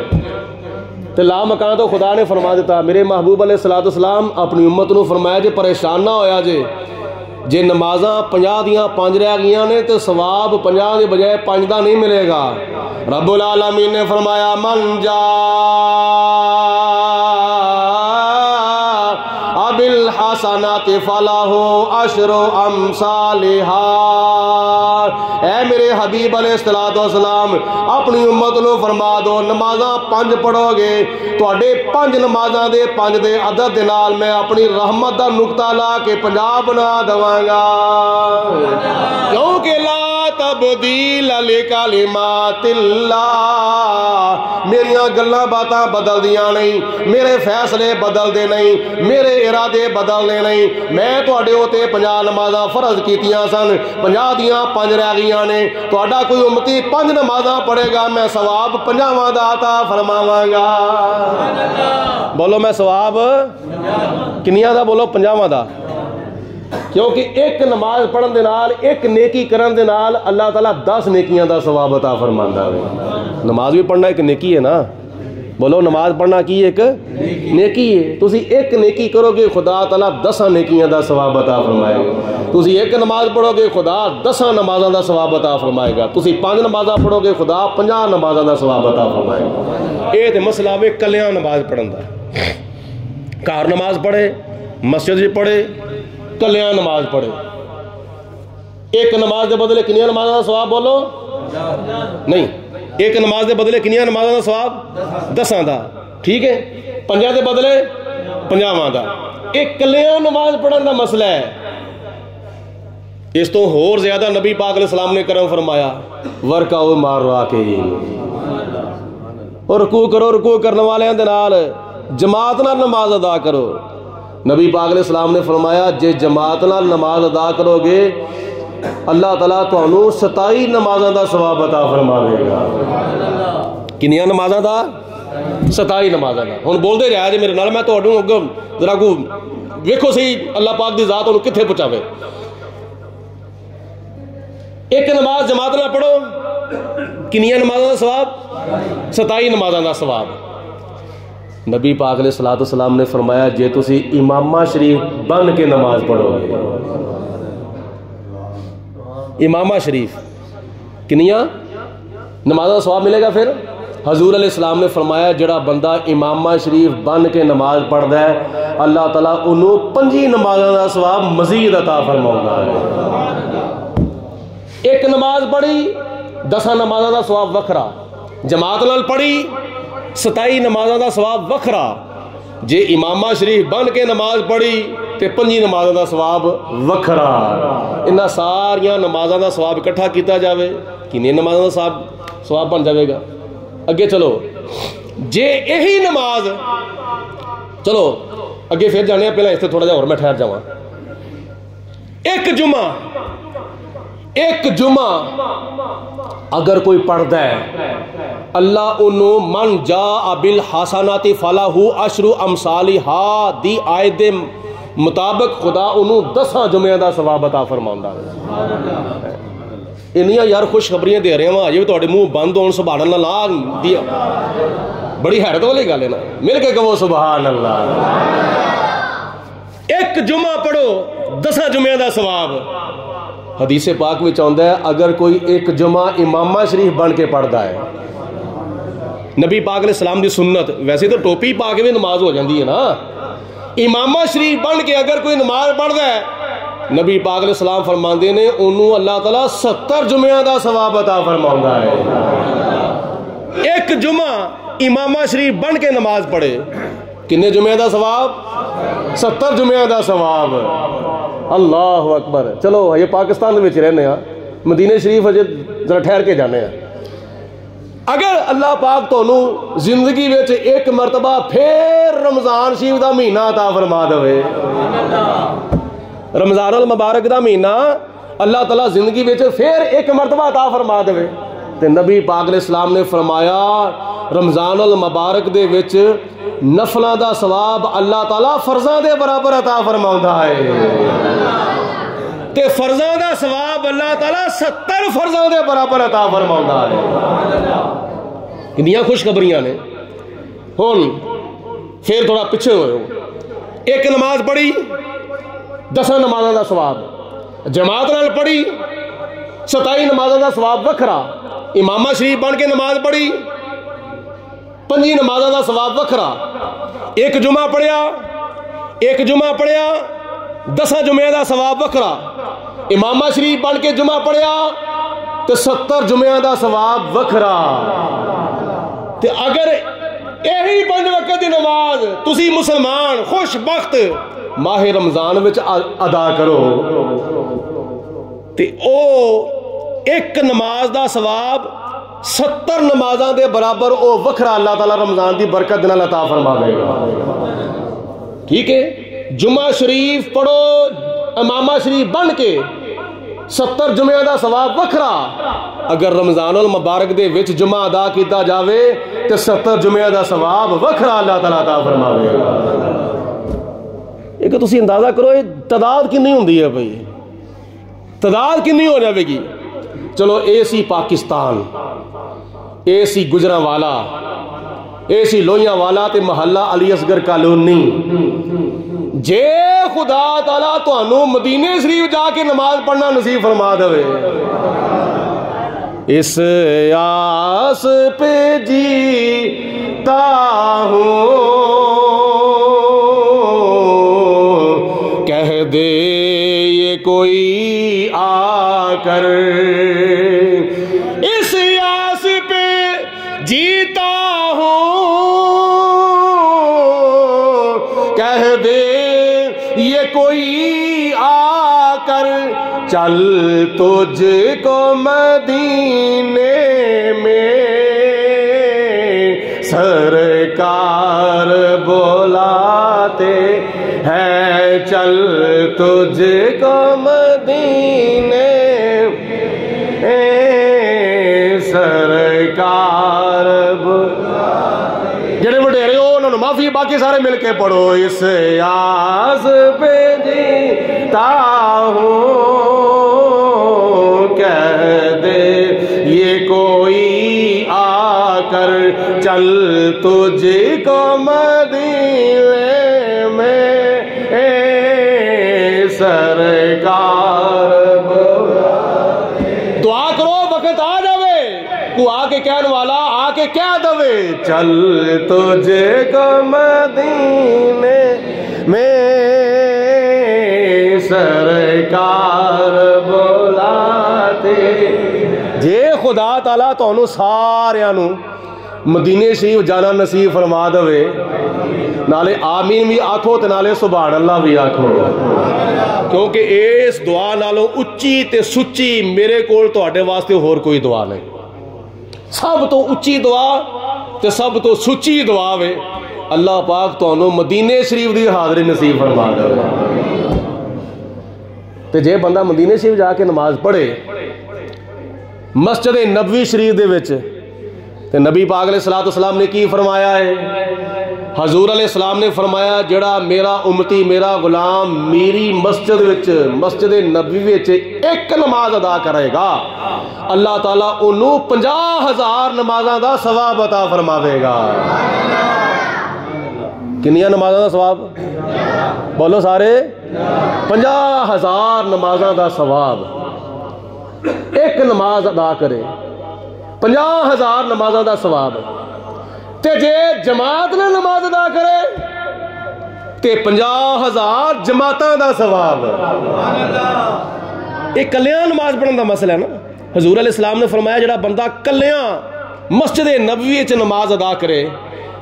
تے لا مکان تو خدا نے فرما دیتا، میرے محبوب علیہ السلام اپنی امت نو فرمایا جے پریشان نہ ہویا جے نمازاں 50 دیاں 5 رہ گئیاں نے تو ثواب 50 دے بجائے 5 دا نہیں ملے گا۔ رب العالمین نے فرمایا من جا بالحسنات فلہ عشر امثالہا۔ اے میرے حبیب علیہ السلام اپنی امت نو فرما دو نمازاں 5 پڑھو گے تواڈے 5 نمازاں دے 5 دے عدد دے نال میں اپنی رحمت دا نقطہ لا کے 50 بنا دواں گا، کیونکہ لا تبدیل لکلمات اللہ، میریاں گلاں باتاں بدل دیاں نہیں، میرے فیصلے بدل دے نہیں، میرے ارادے بدلنے نہیں۔ میں تواڈے اوتے 50 نمازاں فرض کیتیاں سن، 50 دیاں 5 رہ گئیاں نے، تواڈا کوئی امتی 5 نمازاں پڑھے گا میں ثواب 50 دا عطا فرماواں گا۔ بولو میں ثواب کنیاں دا؟ بولو 50 دا، کیونکہ ایک نماز پڑھن دے نال ایک نیکی کرن دے نال اللہ تعالیٰ 10 نیکیاں دا ثواب عطا فرماندا ہے۔ نماز بھی پڑھنا ایک نیکی ہے نا، بولو نماز پڑھنا کی ایک نیکی ہے۔ تسی ایک نیکی کرو گے خدا تعالیٰ 10 نیکیاں دا ثواب عطا فرمائے گا۔ تسی ایک نماز پڑھو گے خدا 10 نمازاں دا ثواب عطا فرمائے گا۔ تسی 5 نمازاں پڑھو گے خدا 50 نمازاں دا ثواب عطا فرمائے گا۔ اے تے مسئلہ وے کلیاں نماز پڑھن دا، گھر نماز پڑھے، مسجد وچ پڑھے، کلیاں نماز پڑھے، ایک نماز دے بدلے کنیاں نمازاں دا ثواب بولو نہیں، ایک نماز دے بدلے کنیاں نمازاں دا ثواب 10 دا، ٹھیک ہے، 5 دے بدلے 50 دا۔ ایک کلیاں نماز پڑھن دا مسئلہ ہے۔ اس تو ہور زیادہ نبی پاک علیہ السلام نے کرم فرمایا ورکعوا مع الراکعین، اور رکوع کرو، رکوع کرنے والے دے نال جماعت نال نماز ادا کرو۔ نبی پاک علیہ السلام نے فرمایا جے جماعت نال نماز ادا کرو گے اللہ تعالیٰ تانوں 27 نمازاں دا ثواب عطا فرماوے گا۔ کنیاں نمازاں دا؟ 27 نمازاں دا۔ ہن بولدے رہیا جے میرے نال، میں تہاڈوں اگوں ذرا کو ویکھو صحیح اللہ پاک دی ذات انہوں کتھے پہنچاوے۔ ایک نماز جماعت نال پڑھو کنیاں نمازوں کا سواب 27 نمازوں کا سواب نبی پاک علیہ الصلوۃ والسلام نے فرمایا جے تسی امامہ شریف بن کے نماز پڑھو گے امامہ شریف کنیاں نمازوں کا سواب ملے گا پھر حضور علیہ السلام نے فرمایا جڑا بندہ امامہ شریف بن کے نماز پڑھدا ہے اللہ تعالیٰ انہوں 5 نمازوں کا سواب مزید عطا فرماؤں ہے ایک نماز پڑھی 10 نمازوں کا سواب وکھرا جماعت نال پڑھی 27 نمازوں کا سواب وکھرا جے امامہ شریف بن کے نماز پڑھی تے 5 نمازوں کا سواب وکھرا انہاں ساریاں نمازوں کا سواب اکٹھا کیتا جاوے کنی نمازوں کا سواب بن جاوے گا اگے چلو جے یہی نماز چلو اگے پھر جانے پہلے اس سے تھوڑا جا اور میں ٹھہر جاواں ایک جمعہ اگر کوئی پڑھدا ہے اللہ انہوں من جاء بالحسنات فلہ عشر امثالھا دی آیت دے مطابق خدا انہوں 10 جمعے دا ثواب عطا فرماوندا ہے انہیاں یار خوشخبریاں دے رہے ہیں اجے بھی تہاڈے منہ بند ہون سبحان اللہ دیا بڑی حیرت والی گل ہے نا مل کے کہو سبحان اللہ ایک جمعہ پڑھو 10 جمعے دا ثواب حدیث پاک میں آندا ہے اگر کوئی ایک جمعہ امامہ شریف بن کے پڑھدا ہے نبی پاک علیہ السلام دی سنت ویسے تو ٹوپی پا کے بھی نماز ہو جاندی ہے نا امامہ شریف بن کے اگر کوئی نماز پڑھدا ہے نبی پاک علیہ السلام فرماندے نے انہوں اللہ تعالیٰ 70 جمعہ دا ثواب عطا فرماؤندا ہے ایک جمعہ امامہ شریف بن کے نماز پڑھے کنے جمعہ دا ثواب 70 جمعہ دا ثواب اللہ اکبر چلو یہ پاکستان میں رہنے ہیں مدینہ شریف اجے ذرا ٹھہر کے جانے ہیں اگر اللہ پاک تو زندگی وچ ایک مرتبہ پھر رمضان شریف دا مہینہ عطا فرما دے رمضان المبارک دا مہینہ اللہ تعالیٰ زندگی وچ پھر ایک مرتبہ عطا فرما دے تے نبی پاک علیہ السلام نے فرمایا رمضان المبارک دے وچ نفلاں دا ثواب اللہ تعالیٰ فرضاں دے برابر عطا فرماوندا ہے تے فرضاں دا ثواب اللہ تعالیٰ 70 فرضاں دے برابر عطا فرماوندا ہے کنیاں خوشخبریاں نے ہن پھر تھوڑا پیچھے ہوئے ایک نماز پڑھی 10 نمازوں دا ثواب جماعت نال پڑھی 27 نمازوں دا ثواب وکھرا امامہ شریف بن کے نماز پڑھی 5 نمازوں دا ثواب وکھرا ایک جمعہ پڑھیا 10 جمعے دا ثواب وکھرا امامہ شریف بن کے جمعہ پڑھیا تو 70 جمعے دا ثواب وکھرا تے اگر یہی 5 وقت دی نماز تسی مسلمان خوش بخت ماہ رمضان وچ ادا کرو تے او ایک نماز دا ثواب 70 نمازاں دے برابر او وکھرا اللہ تعالیٰ رمضان دی برکت نال عطا فرماوے گا ٹھیک ہے جمعہ شریف پڑھو امامہ شریف بن کے 70 جمعہ دا ثواب وکھرا اگر رمضان المبارک دے وچ جمعہ ادا کیتا جاوے تے 70 جمعہ دا ثواب وکھرا اللہ تعالیٰ عطا فرماوے گا ایک تسی اندازہ کرو یہ تعداد کنی ہوندی ہے بھائی تعداد کنی ہو جاوے گی چلو اے سی پاکستان اے سی گجرانوالا اے سی لوہیاں والا تے محلہ علی اصغر کالونی جے خدا تعالیٰ تانوں مدینے شریف جا کے نماز پڑھنا نصیب فرما دے اس آس پہ جیتا ہوں کہہ دے یہ کوئی آ کر اس آس پہ جیتا ہوں کہہ دے یہ کوئی آ کر چل تجھ کو مدینے میں سرکار بلاتے ہیں چل تجھ کو مدینے سرکار جڑے وڈیرے ہو انہوں نے معافی باقی سارے مل کے پڑھو اس آس پہ جیتا ہوں کہہ دے یہ کو چل تجھ کو مدینے میں سرکار دعا کرو وقت آ جاوے کو آ کے کہنے والا آ کے کہہ دوے چل تجھ کو مدینے میں سرکار بلاتے جے خدا تعالیٰ تو سارے مدینے شریف جانا نصیب فرما دے نالے آمین بھی آکھو تے نالے سبحان اللہ بھی آکھو کیونکہ اس دعا نالوں اچھی تے سچی میرے کول تواڈے واسطے ہور کوئی دعا نہیں سب تو اچھی دعا تے سب تو سچی دعا وے اللہ پاک تانوں مدینے شریف دی حاضری نصیب فرما دے تے جے بندہ مدینے شریف جا کے نماز پڑھے مسجد نبوی شریف دے وچ تے نبی پاک علیہ السلام نے کی فرمایا ہے حضور علیہ السلام نے فرمایا جڑا میرا امتی میرا غلام میری مسجد وچ مسجد نبوی وچ ایک نماز ادا کرے گا اللہ تعالیٰ انہوں 50,000 نمازاں دا ثواب عطا فرماوے گا کنیاں نمازاں دا ثواب بولو سارے 50,000 نمازاں دا ثواب ایک نماز ادا کرے 50,000 نمازاں دا ثواب تے جے جماعت نے نماز ادا کرے تے 50,000 جماعتاں دا ثواب ایک کلیاں نماز پڑھن دا مسئلہ ہے نا حضور علیہ السلام نے فرمایا جڑا بندہ کلیاں مسجد نبوی وچ نماز ادا کرے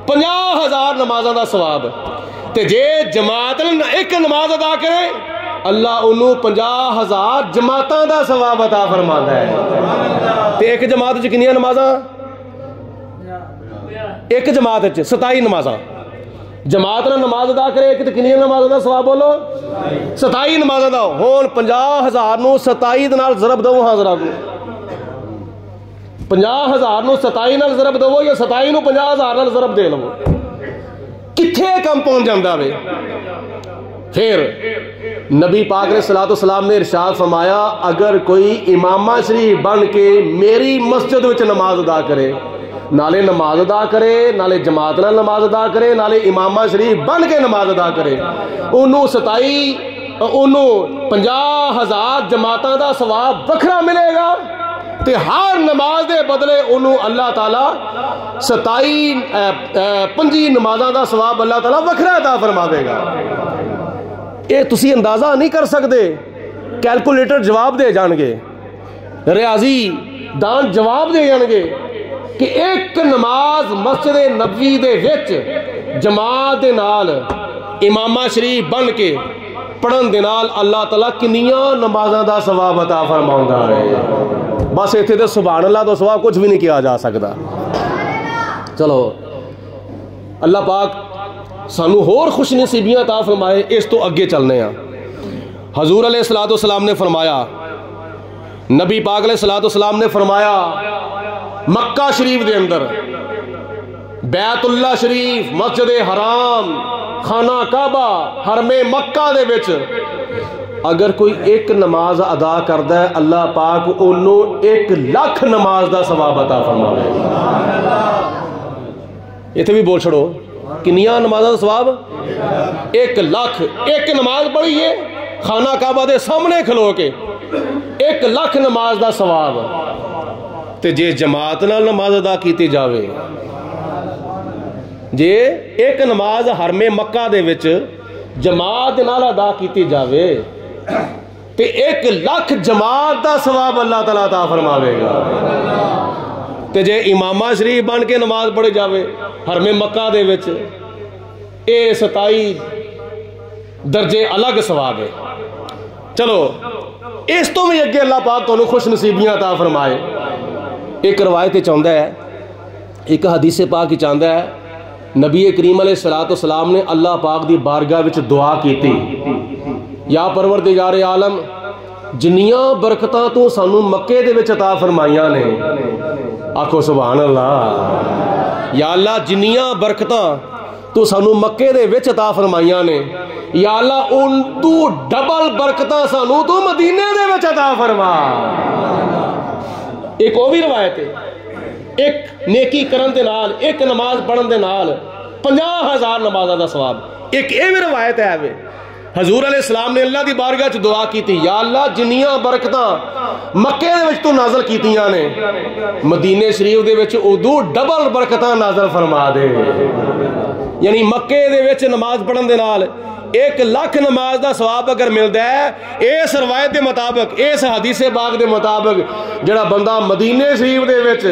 50,000 نمازاں دا ثواب تے جے جماعت نے ایک نماز ادا کرے اللہ انہوں 50,000 جماعتاں دا ثواب عطا فرماتا ہے تے ایک جماعت وچ کنیاں نمازاں ایک جماعت 27 نمازاں جماعت نے نماز ادا کرے ایک تے کنیاں نمازاں دا ثواب بولو 27 نمازاں دا ہون 50,000 نو 27 دے نال ضرب دو ہاں ذرا 50,000 نو 27 نال ضرب دو یا 27 نو 50,000 نال ضرب دے لو کتھے کم پہنچ جاندا وے پھر نبی پاک علیہ السلام نے ارشاد فرمایا اگر کوئی امامہ شریف بن کے میری مسجد وچ نماز ادا کرے نالے نماز ادا کرے نالے جماعت نال نماز ادا کرے نالے امامہ شریف بن کے نماز ادا کرے انہوں 50,000 جماعتاں دا ثواب وکھرا ملے گا تے ہر نماز دے بدلے انہوں اللہ تعالیٰ 25 نمازاں دا ثواب اللہ تعالیٰ وکھرا عطا فرماوے گا اے تسی اندازہ نہیں کر سکتے کیلکولیٹر جواب دے جان گے ریاضی دان جواب دے جان گے کہ ایک نماز مسجد نبوی دے وچ جماعت دے نال امامہ شریف بن کے پڑھن دے نال اللہ تعالیٰ کنیاں نمازاں دا ثواب عطا فرماؤندا ہے بس ایتھے تے سبحان اللہ تو سوا کچھ بھی نہیں کیا جا سکتا چلو اللہ پاک سانو ہور خوش نصیبیاں عطا فرمائے اس تو اگے چلنے ہیں حضور علیہ السلام نے فرمایا نبی پاک علیہ السلام نے فرمایا مکہ شریف دے اندر بیت اللہ شریف مسجد حرام خانہ کعبہ حرم مکہ دے وچ اگر کوئی ایک نماز ادا کردا ہے اللہ پاک انہوں 1,00,000 نماز دا ثواب عطا فرماوے ایتھے بھی بول چھڑو کنیاں نمازاں دا ثواب 1,00,000 ایک نماز پڑھی ہے خانہ کعبہ دے سامنے کھلو کے 1,00,000 نماز دا ثواب تے جے جماعت نال نماز ادا کیتی جاوے جے ایک نماز حرم مکہ دے وچ جماعت نال ادا کیتی جاوے تے 1,00,000 جماعت دا ثواب اللہ تعالیٰ عطا فرماوے گا تے جے امامہ شریف بن کے نماز پڑھی جاوے حرم مکہ دے وچ اے 27 درجے الگ ثواب ہے چلو اس تو بھی اگے اللہ پاک تانوں خوش نصیبیاں عطا فرمائے ایک روایت چاہتا ہے ایک حدیث پاک چاہتا ہے نبی کریم علیہ السلام نے اللہ پاک دی بارگاہ وچ دعا کیتی یا پروردگار عالم جنیاں برکتاں تو سانو مکے دے وچ عطا فرمائیاں نے آکھو سبحان اللہ یا اللہ جنیاں برکتاں تو سانو مکے دے وچ عطا فرمائیاں نے یا اللہ ان تو ڈبل برکتاں سانو تو مدینے دے وچ عطا فرما ایک اور بھی روایت ہے ایک نیکی کرن دے نال ایک نماز پڑھن دے نال 50,000 نمازاں دا ثواب۔ ایک یہ بھی روایت ہے وے حضور علیہ السلام نے اللہ دی بارگاہ چ دعا کی تھی، یا اللہ جنیاں برکتاں مکے دے وچ تو نازل کیتیاں نے مدینے شریف دے وچ ادو ڈبل برکتاں نازل فرما دے۔ یعنی مکے دے وچ نماز پڑھن دے نال 1,00,000 نماز دا ثواب اگر ملدا ہے اس روایت دے مطابق، اس حدیث پاک دے مطابق، جڑا بندہ مدینے شریف دے وچ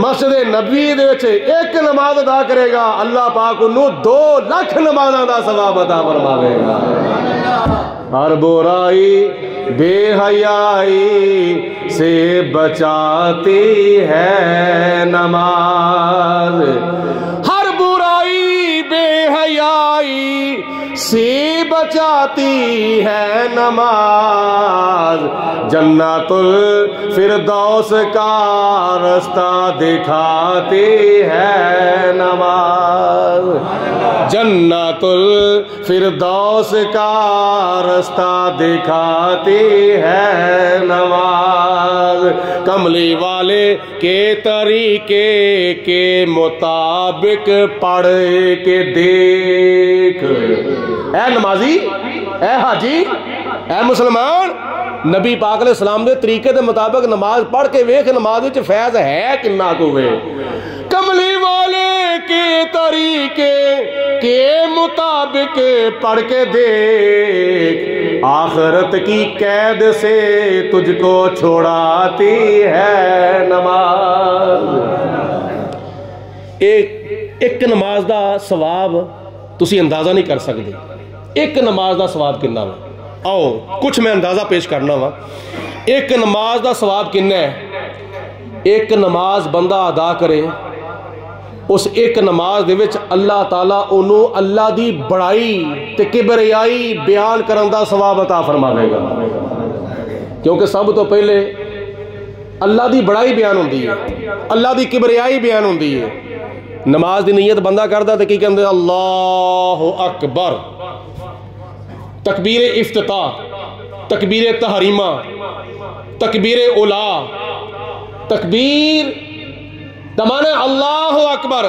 مسجد نبوی دے وچ ایک نماز ادا کرے گا اللہ پاک انہوں 2,00,000 نمازاں دا ثواب عطا فرماوے گا۔ ہر برائی بے حیائی سے بچاتی ہے نماز، ہر برائی بے حیائی سے بچاتی ہے نماز، جنت الفردوس کا رستہ دکھاتی ہے نماز، جنت الفردوس کا رستہ دکھاتی ہے نماز، کملی والے کے طریقے کے مطابق پڑھ کے دیکھ۔ اے نمازی، اے حاجی، اے مسلمان، نبی پاک علیہ السلام دے طریقے دے مطابق نماز پڑھ کے ویکھ نماز وچ فیض ہے کنا کوے۔ کملی والے کے طریقے کے مطابق پڑھ کے دیکھ، آخرت کی قید سے تجھ کو چھوڑاتی ہے نماز۔ ایک نماز دا ثواب تسی اندازہ نہیں کر سکتے، ایک نماز دا ثواب کنا وا۔ آؤ کچھ میں اندازہ پیش کرنا وا، ایک نماز دا ثواب کنا ہے۔ ایک نماز بندہ ادا کرے، اس ایک نماز دے وچ اللہ تعالیٰ انہوں اللہ دی بڑائی تے کبریائی بیان کرن دا ثواب عطا فرماوے گا، کیونکہ سب تو پہلے اللہ دی بڑائی بیان ہوندی ہے، اللہ دی کبریائی بیان ہوندی ہے۔ نماز دی نیت بندہ کردا تے کی کہندے اللہ اکبر، تکبیر افتتاح، تکبیر تحریمہ، تکبیر اولا، تکبیر دا معنی اللہ اکبر،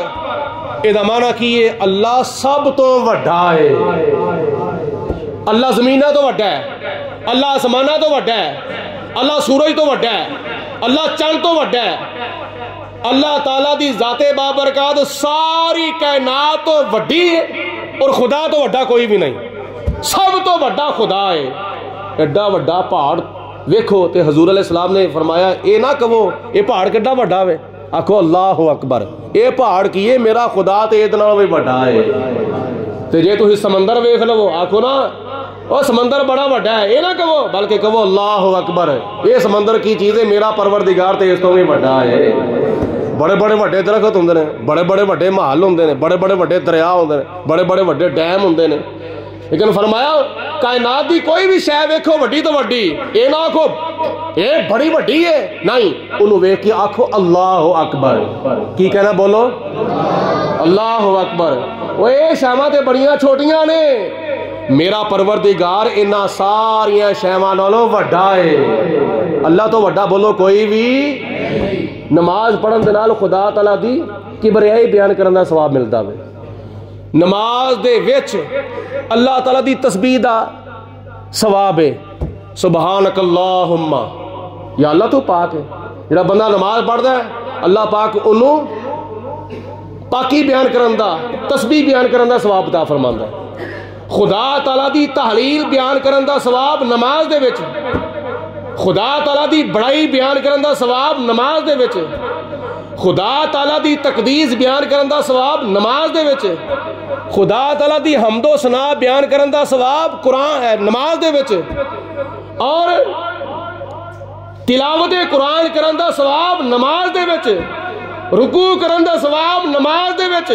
اے دا معنی کیے اللہ سب تو وڈا ہے، اللہ زمینہ تو وڈا ہے، اللہ آسمانہ تو وڈا ہے، اللہ سورج تو وڈا ہے، اللہ چند تو وڈا ہے، اللہ تعالیٰ دی ذات بابرکات ساری کائنات تو وڈی ہے، اور خدا تو وڈا کوئی بھی نہیں، سب تو وڈا خدا ہے۔ ایڈا وڈا پہاڑ ویکھو تے حضور علیہ السلام نے فرمایا اے نہ کہو اے پہاڑ کڈا وڈا وے، آکھو اللہ اکبر، اے پہاڑ کیے میرا خدا تے ادنا بھی وڈا ہے۔ تے جے تسی سمندر ویکھ لو آکھو نا او سمندر بڑا وڈا ہے، اے نہ کہو بلکہ کہو اللہ اکبر، اے سمندر کی چیزیں میرا پروردگار تے اس تو بھی وڈا ہے۔ بڑے بڑے وڈے درخت ہوندے نے، بڑے بڑے وڈے محل ہوندے نے، بڑے بڑے وڈے دریا ہوندے نے، بڑے بڑے وڈے ڈیم ہوندے نے، لیکن فرمایا کائنات دی کوئی بھی شے ویکھو وڈی تو وڈی، اے نہ آکھو اے بڑی وڈی ہے، نہیں، انہوں ویکھ کے آکھو اللہ اکبر۔ کی کہنا بولو؟ اللہ اکبر۔ وہ اے شاماں تے بڑیاں چھوٹیاں نے، میرا پروردگار انہاں ساریاں شیواں نالوں وڈا ہے، اللہ تو وڈا بولو کوئی بھی۔ نماز پڑھن دے نال خدا تعالیٰ دی کبریائی بیان کرن دا ثواب ملدا وے۔ نماز دے وچ اللہ تعالیٰ دی تسبیح دا ثواب ہے، سبحانک اللہم، یا اللہ تو پاک ہے۔ جڑا بندہ نماز پڑھدا ہے اللہ پاک انہوں پاکی بیان کرن دا، تسبیح بیان کرن دا ثواب عطا فرماندا ہے۔ خدا تعالیٰ دی تحلیل بیان کرن دا ثواب نماز دے وچ، خدا تعالیٰ دی بڑائی بیان کرن دا ثواب نماز دے وچ، خدا تعالیٰ دی تقدیس بیان کرن دا ثواب نماز دے وچ، خدا تعالیٰ دی حمد و ثنا بیان کرن دا ثواب قرآن ہے نماز دے وچ، اور تلاوت قرآن کرن دا ثواب نماز دے وچ، رکوع کرن دا ثواب نماز دے وچ،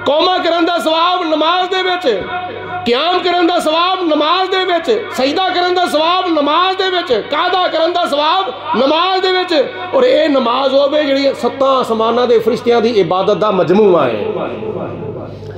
قوما کرن دا ثواب نماز دے وچ، قیام کرن دا ثواب نماز دے وچ، سجدہ کرن دا ثواب نماز دے وچ، قعدہ کرن دا ثواب نماز دے وچ، اور اے نماز ہوے جڑی 7 آسماناں دے فرشتیاں دی عبادت دا مجموعہ ہے۔